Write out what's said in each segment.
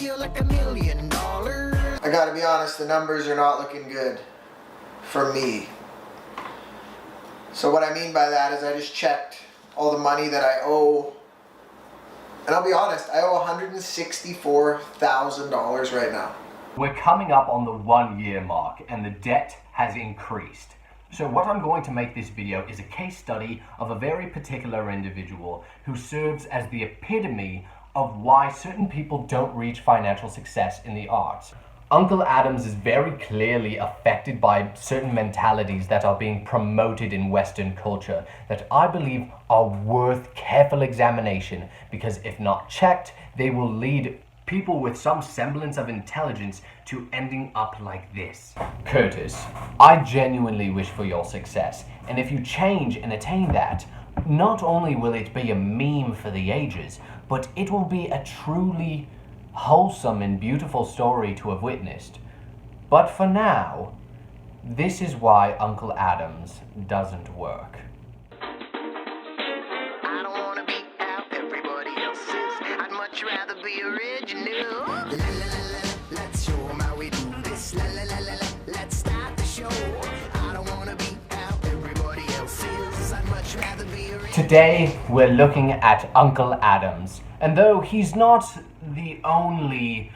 feel like $1,000,000. I gotta be honest, the numbers are not looking good for me. So what I mean by that is I just checked all the money that I owe. And I'll be honest, I owe $164,000 right now. We're coming up on the 1-year mark and the debt has increased. So what I'm going to make this video is a case study of a very particular individual who serves as the epitome of why certain people don't reach financial success in the arts. Unkle Adams is very clearly affected by certain mentalities that are being promoted in Western culture that I believe are worth careful examination, because if not checked, they will lead people with some semblance of intelligence to ending up like this. Curtis, I genuinely wish for your success, and if you change and attain that, not only will it be a meme for the ages, but it will be a truly wholesome and beautiful story to have witnessed. But for now, this is why Unkle Adams doesn't work. I don't wanna be how everybody else is. I'd much rather be original. Let's show 'em how we do this. Let's start the show. I don't wanna be how everybody else is. I'd much rather be original. Today, we're looking at Unkle Adams. And though he's not the only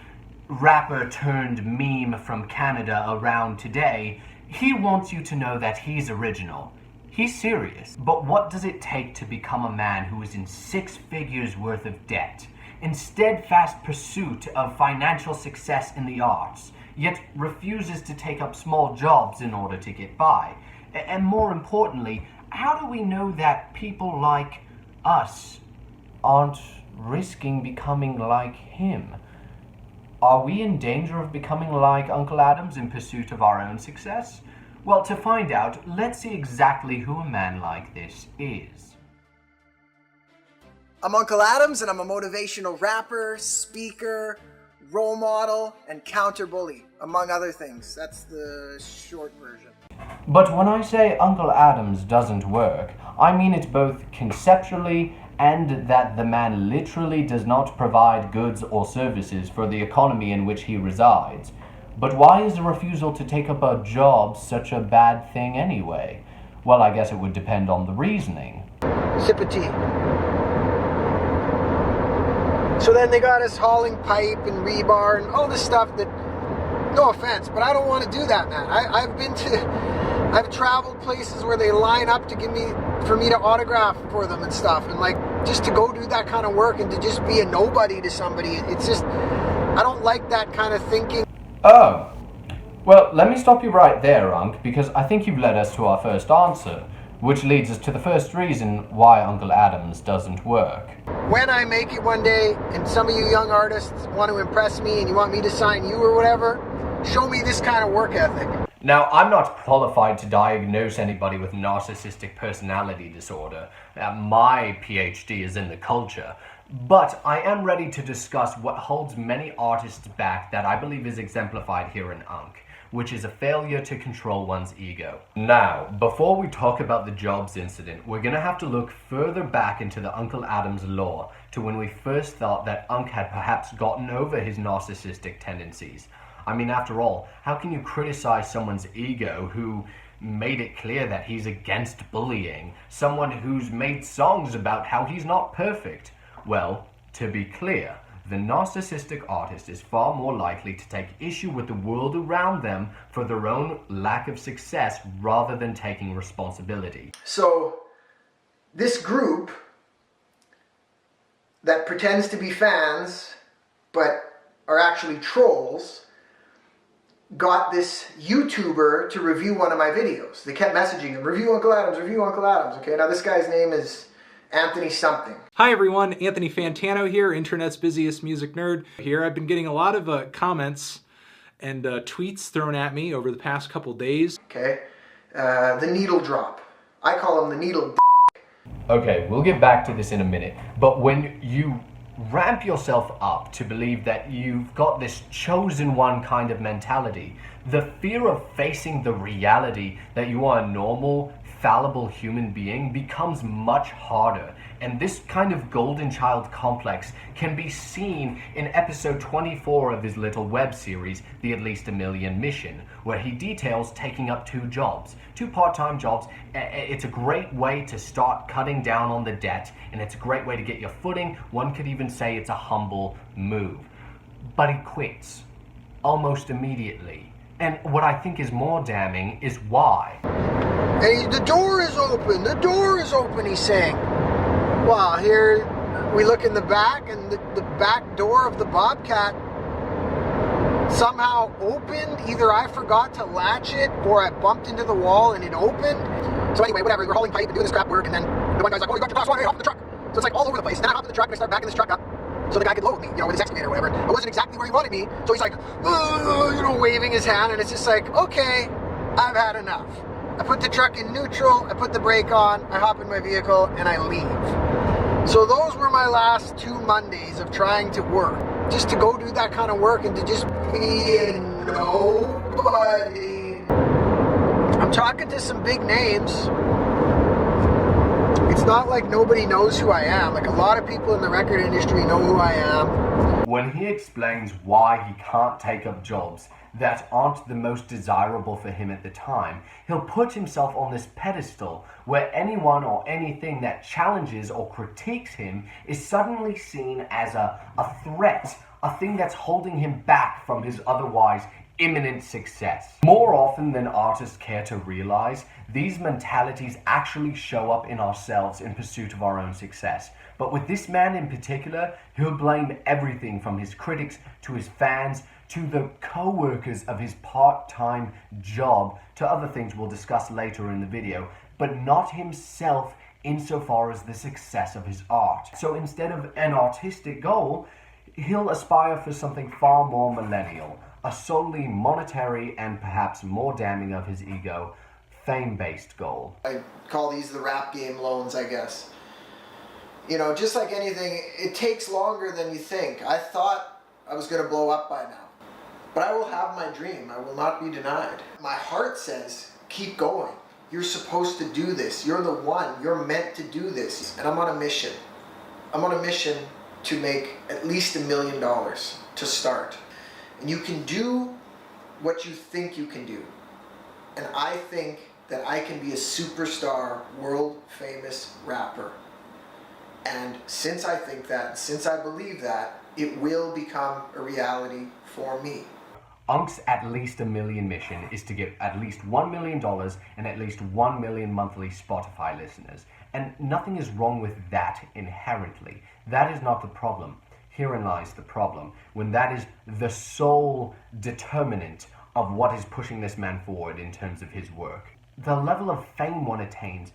rapper turned meme from Canada around today, he wants you to know that he's original. He's serious. But what does it take to become a man who is in 6 figures worth of debt, in steadfast pursuit of financial success in the arts, yet refuses to take up small jobs in order to get by? And more importantly, how do we know that people like us aren't risking becoming like him? Are we in danger of becoming like Unkle Adams in pursuit of our own success? Well, to find out, let's see exactly who a man like this is. I'm Unkle Adams, and I'm a motivational rapper, speaker, role model, and counter bully, among other things. That's the short version. But when I say Unkle Adams doesn't work, I mean it both conceptually and that the man literally does not provide goods or services for the economy in which he resides. But why is the refusal to take up a job such a bad thing anyway? Well, I guess it would depend on the reasoning. Sip of tea. So then they got us hauling pipe and rebar and all this stuff that, no offense, but I don't want to do that, man. I've traveled places where they line up to for me to autograph for them and stuff, and like, just to go do that kind of work and to just be a nobody to somebody, it's just, I don't like that kind of thinking. Oh, well, let me stop you right there, Unc, because I think you've led us to our first answer, which leads us to the first reason why Unkle Adams doesn't work. When I make it one day, and some of you young artists want to impress me and you want me to sign you or whatever, show me this kind of work ethic. Now, I'm not qualified to diagnose anybody with narcissistic personality disorder. My PhD is in the culture. But I am ready to discuss what holds many artists back that I believe is exemplified here in Unc, which is a failure to control one's ego. Now, before we talk about the Jobs incident, we're going to have to look further back into the Unkle Adams lore to when we first thought that Unc had perhaps gotten over his narcissistic tendencies. I mean, after all, how can you criticize someone's ego who made it clear that he's against bullying, someone who's made songs about how he's not perfect? Well, to be clear, the narcissistic artist is far more likely to take issue with the world around them for their own lack of success rather than taking responsibility. So, this group that pretends to be fans, but are actually trolls, got this YouTuber to review one of my videos. They kept messaging him, review Unkle Adams, review Unkle Adams. Okay, now this guy's name is Anthony something. Hi everyone, Anthony Fantano here, internet's busiest music nerd here. I've been getting a lot of comments and tweets thrown at me over the past couple days. Okay, the needle drop. I call him the needle. Okay, we'll get back to this in a minute, but when you ramp yourself up to believe that you've got this chosen one kind of mentality, the fear of facing the reality that you are a normal, fallible human being becomes much harder, And this kind of golden child complex can be seen in episode 24 of his little web series, The At Least a Million Mission, where he details taking up 2 jobs, 2 part-time jobs. It's a great way to start cutting down on the debt, and it's a great way to get your footing. One could even say it's a humble move. But he quits almost immediately. And what I think is more damning is why. Hey, the door is open, he's saying. Well, here we look in the back, and the back door of the Bobcat somehow opened. Either I forgot to latch it, or I bumped into the wall and it opened. So anyway, whatever, we're hauling pipe and doing this crap work, and then the one guy's like, oh, you got your class 1, hey, hop in the truck. So it's like all over the place. And then I hop in the truck and I start backing this truck up so the guy could load me, with his excavator or whatever. I wasn't exactly where he wanted me, so he's like, waving his hand, and it's just like, okay, I've had enough. I put the truck in neutral, I put the brake on, I hop in my vehicle, and I leave. So those were my last 2 Mondays of trying to work. Just to go do that kind of work and to just be a nobody. I'm talking to some big names. It's not like nobody knows who I am. Like, a lot of people in the record industry know who I am. When he explains why he can't take up jobs that aren't the most desirable for him at the time, he'll put himself on this pedestal where anyone or anything that challenges or critiques him is suddenly seen as a threat, a thing that's holding him back from his otherwise imminent success. More often than artists care to realize, these mentalities actually show up in ourselves in pursuit of our own success. But with this man in particular, he'll blame everything from his critics to his fans to the co-workers of his part-time job to other things we'll discuss later in the video, but not himself insofar as the success of his art. So instead of an artistic goal, he'll aspire for something far more millennial, a solely monetary and perhaps more damning of his ego, fame-based goal. I call these the rap game loans, I guess. Just like anything, it takes longer than you think. I thought I was going to blow up by now. But I will have my dream. I will not be denied. My heart says, keep going. You're supposed to do this. You're the one. You're meant to do this. And I'm on a mission. I'm on a mission to make at least $1 million to start. And you can do what you think you can do. And I think that I can be a superstar, world famous rapper. And since I think that, since I believe that, it will become a reality for me. Unkle's At Least a Million mission is to get at least $1 million and at least 1 million monthly Spotify listeners. And nothing is wrong with that inherently. That is not the problem. Herein lies the problem, when that is the sole determinant of what is pushing this man forward in terms of his work. The level of fame one attains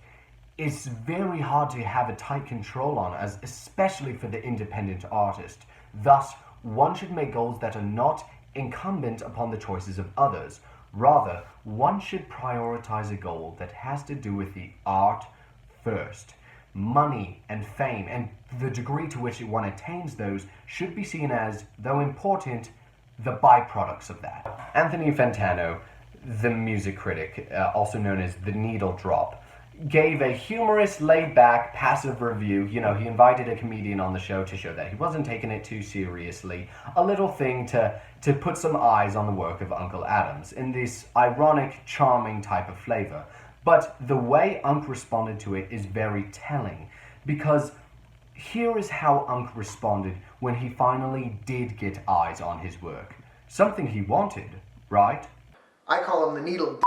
is very hard to have a tight control on, especially for the independent artist. Thus, one should make goals that are not incumbent upon the choices of others. Rather, one should prioritize a goal that has to do with the art first. Money and fame and the degree to which one attains those should be seen as, though important, the byproducts of that. Anthony Fantano, the music critic, also known as The Needle Drop, gave a humorous, laid-back, passive review. He invited a comedian on the show to show that he wasn't taking it too seriously. A little thing to put some eyes on the work of Unkle Adams in this ironic, charming type of flavor. But the way Unkle responded to it is very telling, because here is how Unkle responded when he finally did get eyes on his work. Something he wanted, right? I call him the needle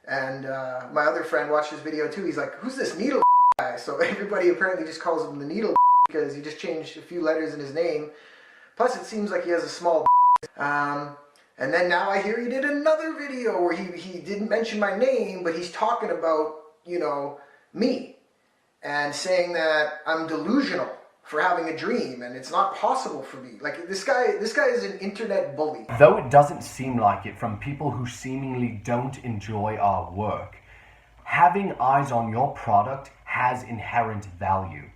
and my other friend watched his video too. He's like, who's this needle guy? So everybody apparently just calls him the needle because he just changed a few letters in his name. Plus it seems like he has a small and then now I hear he did another video where he didn't mention my name, but he's talking about, me and saying that I'm delusional for having a dream and it's not possible for me. Like, this guy is an internet bully. Though it doesn't seem like it from people who seemingly don't enjoy our work, having eyes on your product has inherent value.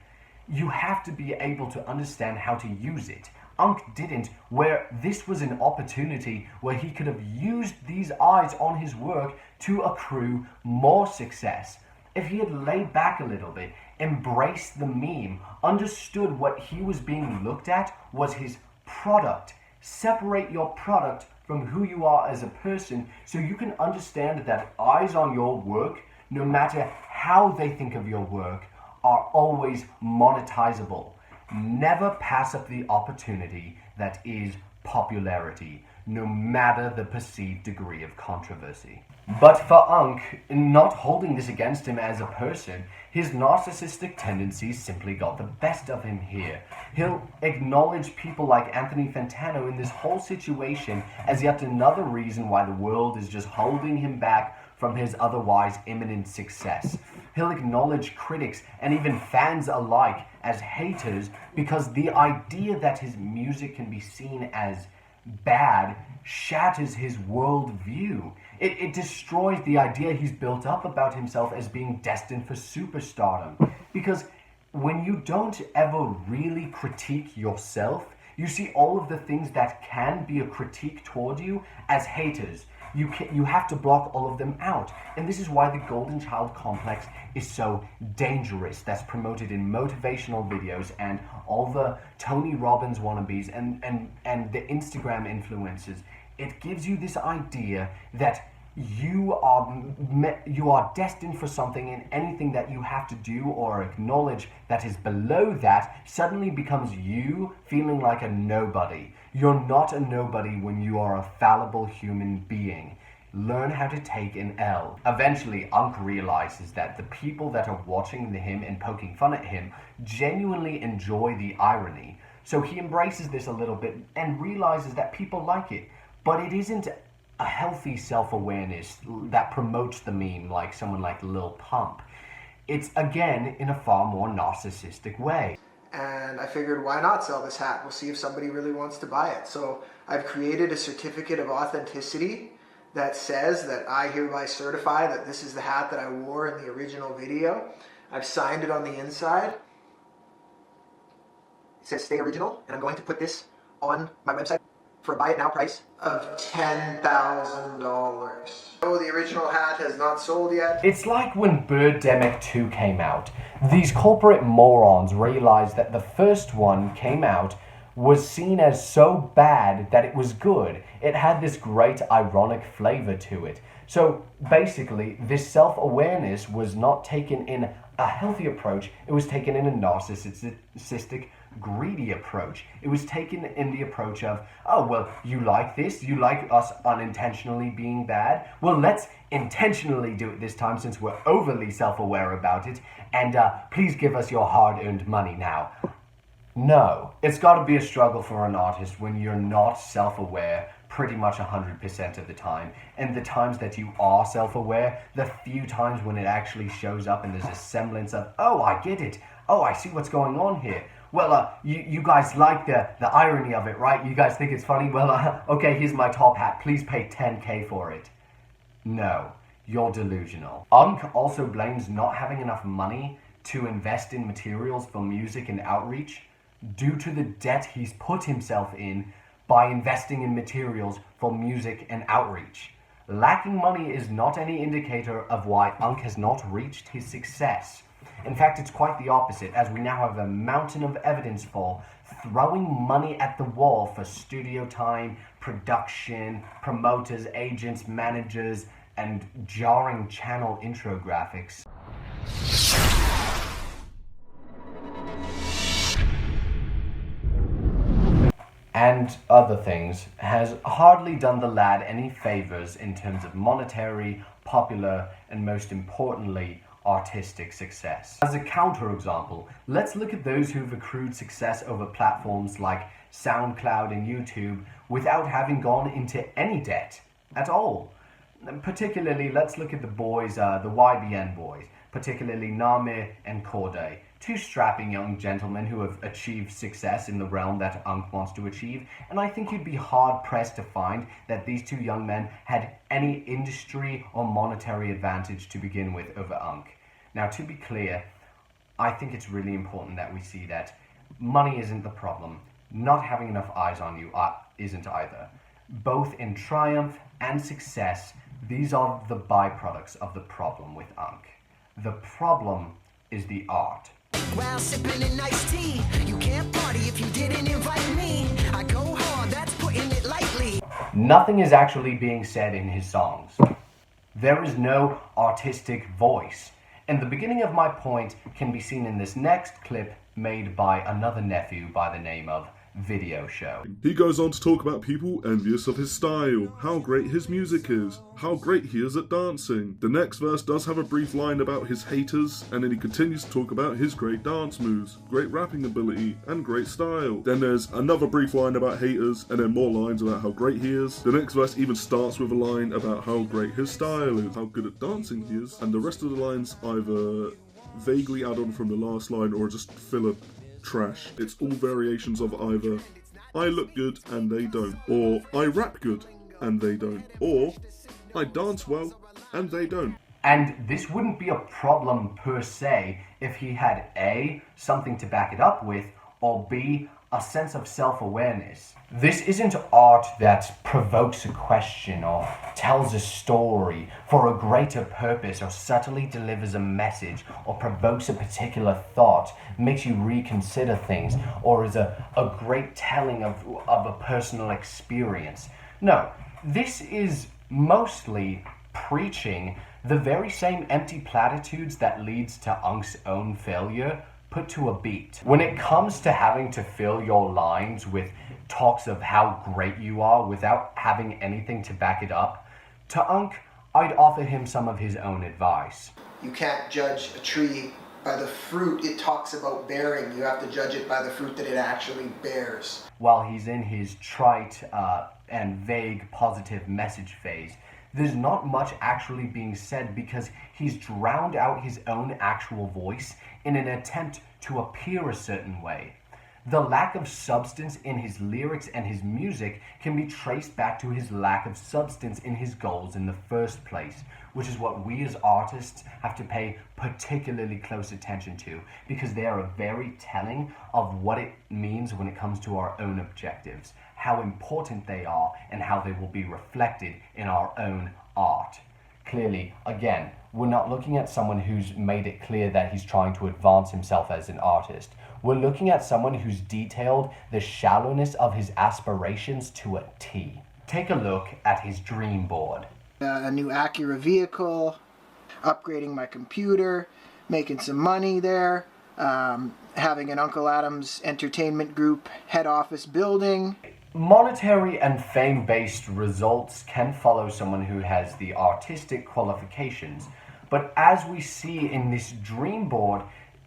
You have to be able to understand how to use it. Unkle didn't, where this was an opportunity where he could have used these eyes on his work to accrue more success. if he had laid back a little bit, embraced the meme, understood what he was being looked at was his product. Separate your product from who you are as a person so you can understand that eyes on your work, no matter how they think of your work, are always monetizable. Never pass up the opportunity that is popularity, no matter the perceived degree of controversy. But for Unkle, not holding this against him as a person, his narcissistic tendencies simply got the best of him here. He'll acknowledge people like Anthony Fantano in this whole situation as yet another reason why the world is just holding him back from his otherwise imminent success. He'll acknowledge critics and even fans alike as haters because the idea that his music can be seen as bad shatters his worldview. It destroys the idea he's built up about himself as being destined for superstardom. Because when you don't ever really critique yourself, you see all of the things that can be a critique toward you as haters. You have to block all of them out. And this is why the golden child complex is so dangerous. That's promoted in motivational videos and all the Tony Robbins wannabes and the Instagram influencers. It gives you this idea that you are destined for something, and anything that you have to do or acknowledge that is below that suddenly becomes you feeling like a nobody. You're not a nobody when you are a fallible human being. Learn how to take an L. Eventually, Unkle realizes that the people that are watching him and poking fun at him genuinely enjoy the irony. So he embraces this a little bit and realizes that people like it. But it isn't a healthy self-awareness that promotes the meme like someone like Lil Pump. It's, again, in a far more narcissistic way. And I figured, why not sell this hat? We'll see if somebody really wants to buy it. So I've created a certificate of authenticity that says that I hereby certify that this is the hat that I wore in the original video. I've signed it on the inside. It says stay original, and I'm going to put this on my website for a buy it now price of $10,000. Oh, the original hat has not sold yet. It's like when Birdemic 2 came out. These corporate morons realized that the first one came out was seen as so bad that it was good. It had this great ironic flavor to it. So basically, this self-awareness was not taken in a healthy approach, it was taken in a narcissistic, greedy approach. It was taken in the approach of, oh, well, you like this? You like us unintentionally being bad? Well, let's intentionally do it this time since we're overly self-aware about it, and please give us your hard-earned money now. No, it's got to be a struggle for an artist when you're not self-aware pretty much 100% of the time. And the times that you are self-aware, the few times when it actually shows up and there's a semblance of, oh, I get it. Oh, I see what's going on here. Well, you guys like the irony of it, right? You guys think it's funny? Well, okay, here's my top hat. Please pay $10K for it. No, you're delusional. Unkle also blames not having enough money to invest in materials for music and outreach due to the debt he's put himself in by investing in materials for music and outreach. Lacking money is not any indicator of why Unkle has not reached his success. In fact, it's quite the opposite, as we now have a mountain of evidence for throwing money at the wall for studio time, production, promoters, agents, managers, and jarring channel intro graphics. And other things, has hardly done the lad any favors in terms of monetary, popular, and most importantly, artistic success. As a counterexample, let's look at those who've accrued success over platforms like SoundCloud and YouTube without having gone into any debt at all. Particularly, let's look at the boys, the YBN boys, particularly Name and Corday. Two strapping young gentlemen who have achieved success in the realm that Unkle wants to achieve, and I think you'd be hard-pressed to find that these two young men had any industry or monetary advantage to begin with over Unkle. Now, to be clear, I think it's really important that we see that money isn't the problem. Not having enough eyes on you isn't either. Both in triumph and success, these are the byproducts of the problem with Unkle. The problem is the art. While sipping in iced tea, you can't party if you didn't invite me. I go hard, that's putting it lightly. Nothing is actually being said in his songs. There is no artistic voice. And the beginning of my point can be seen in this next clip made by another nephew by the name of Video Show. He goes on to talk about people envious of his style, how great his music is, how great he is at dancing. The next verse does have a brief line about his haters, and then he continues to talk about his great dance moves, great rapping ability, and great style. Then there's another brief line about haters, and then more lines about how great he is. The next verse even starts with a line about how great his style is, how good at dancing he is, and the rest of the lines either vaguely add on from the last line or just filler trash. It's all variations of either I look good and they don't, or I rap good and they don't, or I dance well and they don't. And this wouldn't be a problem per se if he had A, something to back it up with, or B, a sense of self-awareness. This isn't art that provokes a question or tells a story for a greater purpose or subtly delivers a message or provokes a particular thought, makes you reconsider things, or is a great telling of a personal experience. No, this is mostly preaching the very same empty platitudes that leads to Unk's own failure put to a beat. When it comes to having to fill your lines with talks of how great you are without having anything to back it up, to Unk, I'd offer him some of his own advice. You can't judge a tree by the fruit it talks about bearing. You have to judge it by the fruit that it actually bears. While he's in his trite and vague positive message phase, there's not much actually being said because he's drowned out his own actual voice in an attempt to appear a certain way. The lack of substance in his lyrics and his music can be traced back to his lack of substance in his goals in the first place, which is what we as artists have to pay particularly close attention to because they are very telling of what it means when it comes to our own objectives, how important they are, and how they will be reflected in our own art. Clearly, again, we're not looking at someone who's made it clear that he's trying to advance himself as an artist. We're looking at someone who's detailed the shallowness of his aspirations to a T. Take a look at his dream board. A new Acura vehicle, upgrading my computer, making some money there, having an Uncle Adam's entertainment group head office building. Monetary and fame-based results can follow someone who has the artistic qualifications, but as we see in this dream board,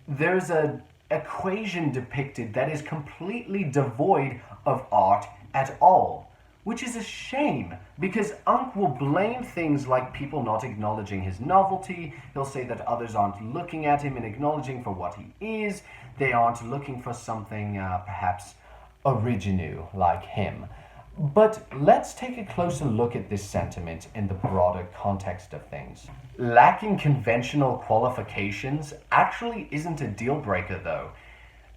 there's an equation depicted that is completely devoid of art at all, which is a shame because Unk will blame things like people not acknowledging his novelty. He'll say that others aren't looking at him and acknowledging for what he is. They aren't looking for something perhaps original like him. But let's take a closer look at this sentiment in the broader context of things. Lacking conventional qualifications actually isn't a deal breaker though.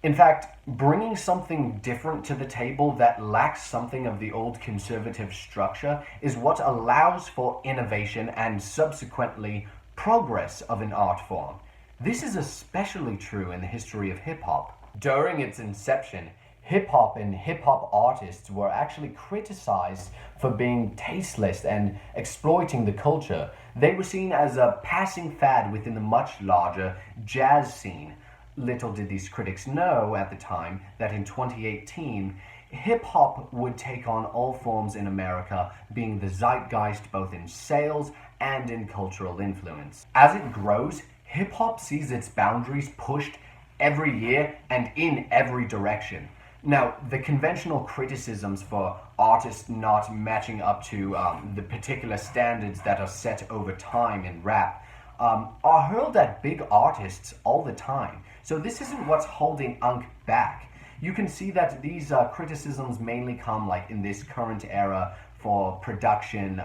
In fact, bringing something different to the table that lacks something of the old conservative structure is what allows for innovation and subsequently progress of an art form. This is especially true in the history of hip-hop. During its inception, hip-hop and hip-hop artists were actually criticized for being tasteless and exploiting the culture. They were seen as a passing fad within the much larger jazz scene. Little did these critics know at the time that in 2018, hip-hop would take on all forms in America, being the zeitgeist both in sales and in cultural influence. As it grows, hip-hop sees its boundaries pushed every year and in every direction. Now, the conventional criticisms for artists not matching up to the particular standards that are set over time in rap are hurled at big artists all the time. So this isn't what's holding Unk back. You can see that these criticisms mainly come like in this current era for production,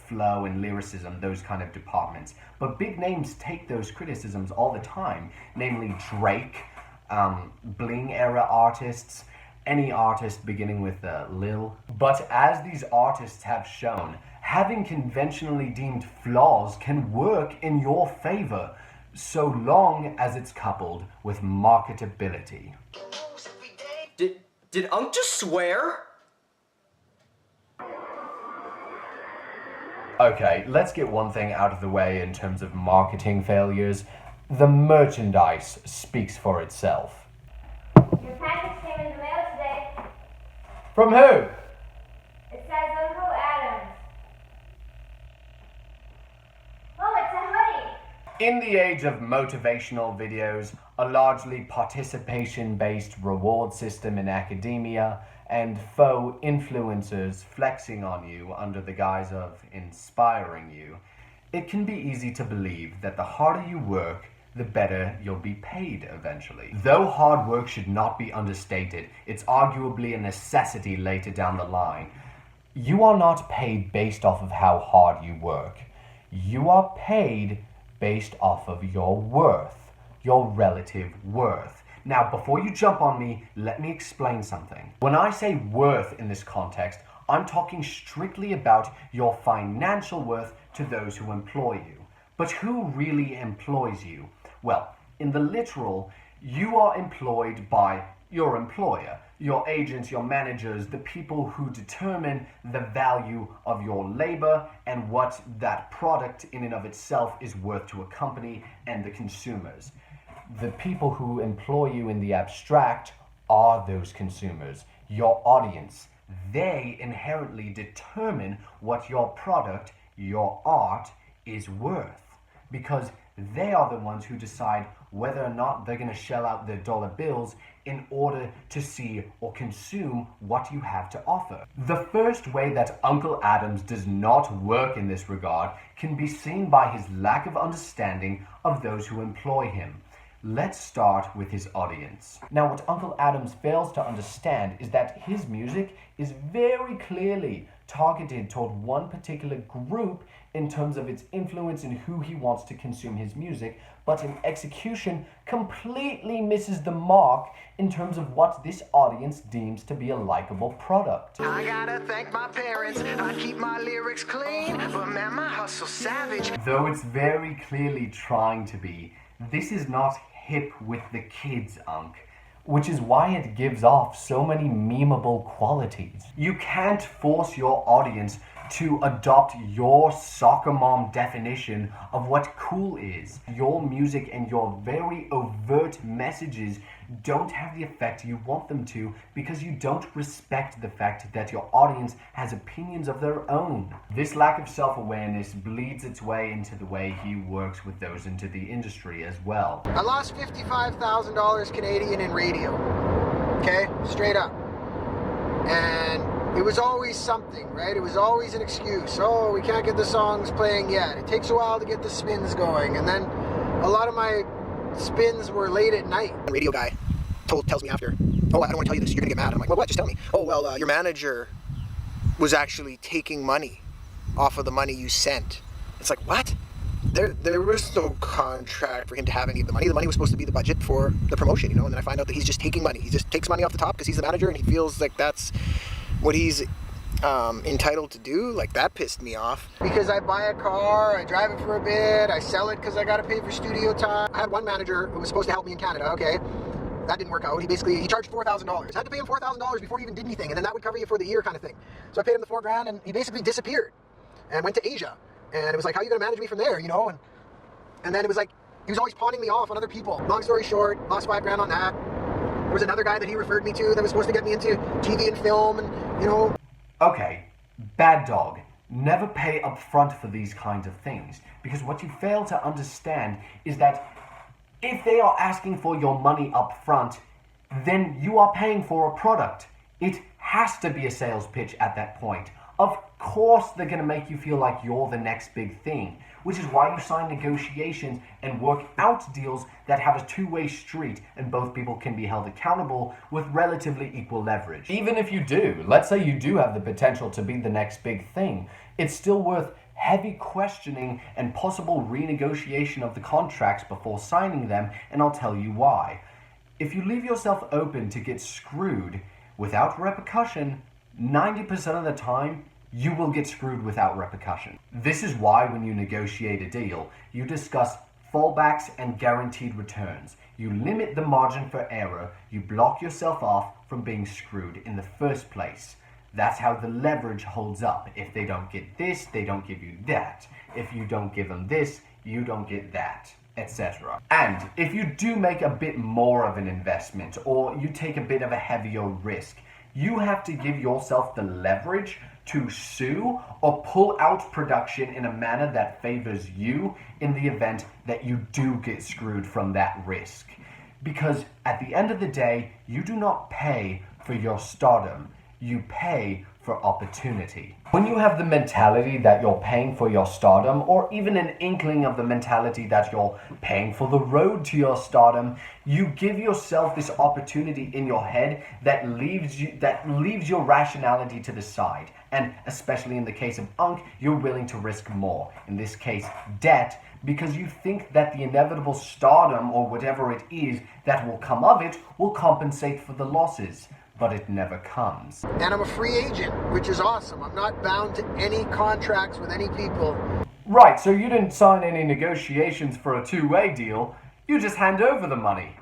flow and lyricism, those kind of departments. But big names take those criticisms all the time, namely Drake, bling era artists, any artist beginning with Lil. But as these artists have shown, having conventionally deemed flaws can work in your favor. so long as it's coupled with marketability. Did Unc just swear? Okay, let's get one thing out of the way in terms of marketing failures. The merchandise speaks for itself. Your package came in the mail today. From who? It says Uncle Adams. Oh, it's a hoodie. In the age of motivational videos, a largely participation-based reward system in academia, and faux influencers flexing on you under the guise of inspiring you, it can be easy to believe that the harder you work, the better you'll be paid eventually. Though hard work should not be understated, it's arguably a necessity later down the line. You are not paid based off of how hard you work. You are paid based off of your worth, your relative worth. Now, before you jump on me, let me explain something. When I say worth in this context, I'm talking strictly about your financial worth to those who employ you. But who really employs you? Well, in the literal, you are employed by your employer, your agents, your managers, the people who determine the value of your labor and what that product in and of itself is worth to a company and the consumers. The people who employ you in the abstract are those consumers, your audience. They inherently determine what your product, your art, is worth, because they are the ones who decide whether or not they're going to shell out their dollar bills in order to see or consume what you have to offer. The first way that Uncle Adams does not work in this regard can be seen by his lack of understanding of those who employ him. Let's start with his audience. Now, what Uncle Adams fails to understand is that his music is very clearly targeted toward one particular group in terms of its influence and who he wants to consume his music, but in execution completely misses the mark in terms of what this audience deems to be a likable product. I gotta thank my parents. I keep my lyrics clean, but man, my hustle savage. Though it's very clearly trying to be, this is not hip with the kids, Unc, which is why it gives off so many memeable qualities. You can't force your audience to adopt your soccer mom definition of what cool is. Your music and your very overt messages don't have the effect you want them to because you don't respect the fact that your audience has opinions of their own. This lack of self-awareness bleeds its way into the way he works with those into the industry as well. I lost $55,000 Canadian in radio. Okay? Straight up. And it was always something, right? It was always an excuse. Oh, we can't get the songs playing yet. It takes a while to get the spins going. And then a lot of my spins were late at night. The radio guy tells me after, oh, I don't want to tell you this, you're going to get mad. I'm like, well, what? Just tell me. Oh, well, your manager was actually taking money off of the money you sent. It's like, what? There was no contract for him to have any of the money. The money was supposed to be the budget for the promotion, and then I find out that he's just taking money. He just takes money off the top because he's the manager and he feels like that's what he's entitled to do. Like, that pissed me off. Because I buy a car, I drive it for a bit, I sell it because I got to pay for studio time. I had one manager who was supposed to help me in Canada, okay? That didn't work out. He charged $4,000. I had to pay him $4,000 before he even did anything, and then that would cover you for the year kind of thing. So I paid him the $4,000 and he basically disappeared and went to Asia. And it was like, how are you going to manage me from there, And then it was like, he was always pawning me off on other people. Long story short, lost $5,000 on that. There was another guy that he referred me to that was supposed to get me into TV and film and, Okay, bad dog. Never pay up front for these kinds of things, because what you fail to understand is that if they are asking for your money up front, then you are paying for a product. It has to be a sales pitch at that point. Of course they're going to make you feel like you're the next big thing, which is why you sign negotiations and work out deals that have a two-way street and both people can be held accountable with relatively equal leverage. Even if you do, let's say you do have the potential to be the next big thing, it's still worth heavy questioning and possible renegotiation of the contracts before signing them, and I'll tell you why. If you leave yourself open to get screwed without repercussion, 90% of the time, you will get screwed without repercussion. This is why when you negotiate a deal, you discuss fallbacks, and guaranteed returns. You limit the margin for error. You block yourself off from being screwed in the first place. That's how the leverage holds up. If they don't get this, they don't give you that. If you don't give them this, you don't get that, etc. And if you do make a bit more of an investment, or you take a bit of a heavier risk, you have to give yourself the leverage to sue or pull out production in a manner that favors you in the event that you do get screwed from that risk. Because at the end of the day, you do not pay for your stardom, you pay for opportunity. When you have the mentality that you're paying for your stardom, or even an inkling of the mentality that you're paying for the road to your stardom, you give yourself this opportunity in your head that leaves your rationality to the side. And especially in the case of Unkle, you're willing to risk more. In this case, debt, because you think that the inevitable stardom, or whatever it is that will come of it, will compensate for the losses. But it never comes. And I'm a free agent, which is awesome. I'm not bound to any contracts with any people. Right, so you didn't sign any negotiations for a two-way deal. You just hand over the money.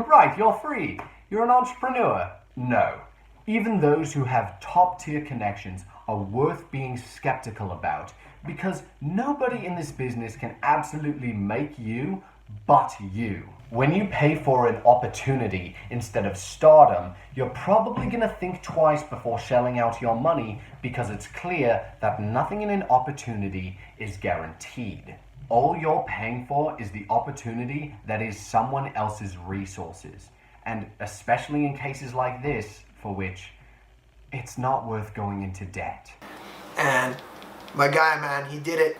Right, you're free. You're an entrepreneur. No. Even those who have top-tier connections are worth being skeptical about, because nobody in this business can absolutely make you but you. When you pay for an opportunity instead of stardom, you're probably going to think twice before shelling out your money, because it's clear that nothing in an opportunity is guaranteed. All you're paying for is the opportunity that is someone else's resources. And especially in cases like this, for which it's not worth going into debt. And my guy, man, he did it.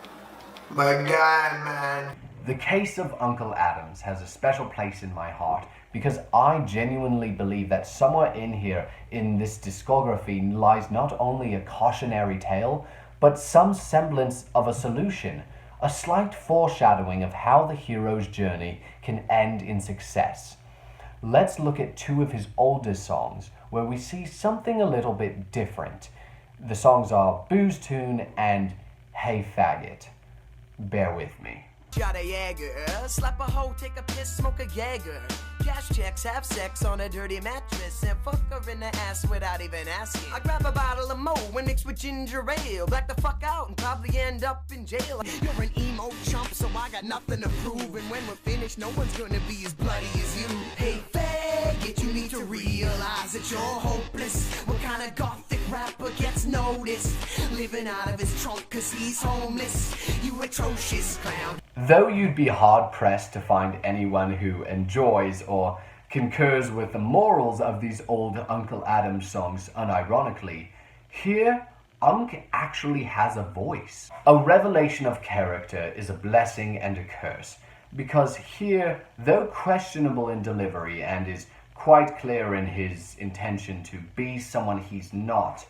My guy, man. The case of Unkle Adams has a special place in my heart, because I genuinely believe that somewhere in here, in this discography, lies not only a cautionary tale, but some semblance of a solution, a slight foreshadowing of how the hero's journey can end in success. Let's look at two of his older songs, where we see something a little bit different. The songs are Booze Tune and Hey Faggot. Bear with me. Shot a Jaeger, slap a hoe, take a piss, smoke a Jaeger. Cash checks, have sex on a dirty mattress, and fuck her in the ass without even asking. I grab a bottle of Mo and mix with ginger ale, black the fuck out and probably end up in jail. You're an emo chump, so I got nothing to prove, and when we're finished, no one's gonna be as bloody as you. Hey faggot, you need to realize that you're hopeless. What kind of gothic rapper gets noticed? Living out of his trunk cause he's homeless. You atrocious clown. Though you'd be hard-pressed to find anyone who enjoys or concurs with the morals of these old Unkle Adams songs unironically, here, Unkle actually has a voice. A revelation of character is a blessing and a curse, because here, though questionable in delivery and is quite clear in his intention to be someone he's not,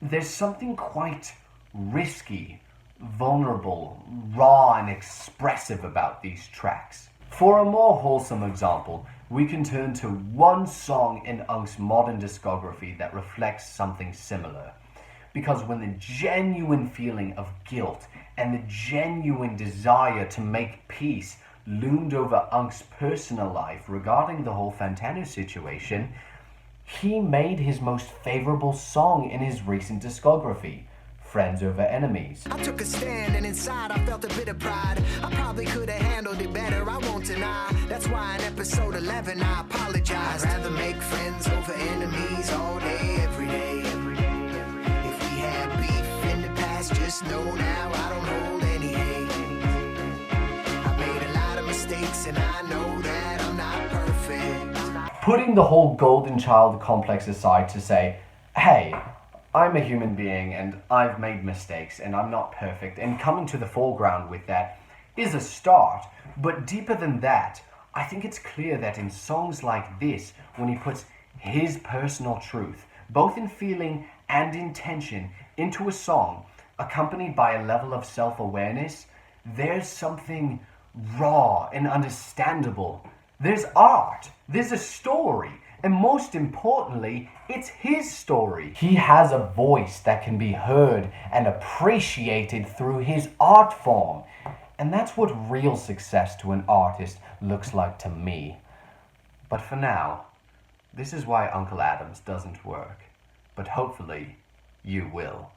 there's something quite risky, vulnerable, raw, and expressive about these tracks. For a more wholesome example, we can turn to one song in Unkle's modern discography that reflects something similar. Because when the genuine feeling of guilt and the genuine desire to make peace loomed over Unkle's personal life regarding the whole Fantano situation, he made his most favorable song in his recent discography, Friends Over Enemies. I took a stand and inside I felt a bit of pride. I probably could have handled it better, I won't deny. That's why in episode 11 I apologize. I'd rather make friends over enemies all day, every day. If we had beef in the past, just know now I don't hold any hate. I made a lot of mistakes and I know that I'm not perfect. Putting the whole golden child complex aside to say, hey, I'm a human being and I've made mistakes and I'm not perfect, and coming to the foreground with that is a start. But deeper than that, I think it's clear that in songs like this, when he puts his personal truth, both in feeling and intention, into a song, accompanied by a level of self-awareness, there's something raw and understandable. There's art, there's a story. And most importantly, it's his story. He has a voice that can be heard and appreciated through his art form. And that's what real success to an artist looks like to me. But for now, this is why Uncle Adams doesn't work. But hopefully, you will.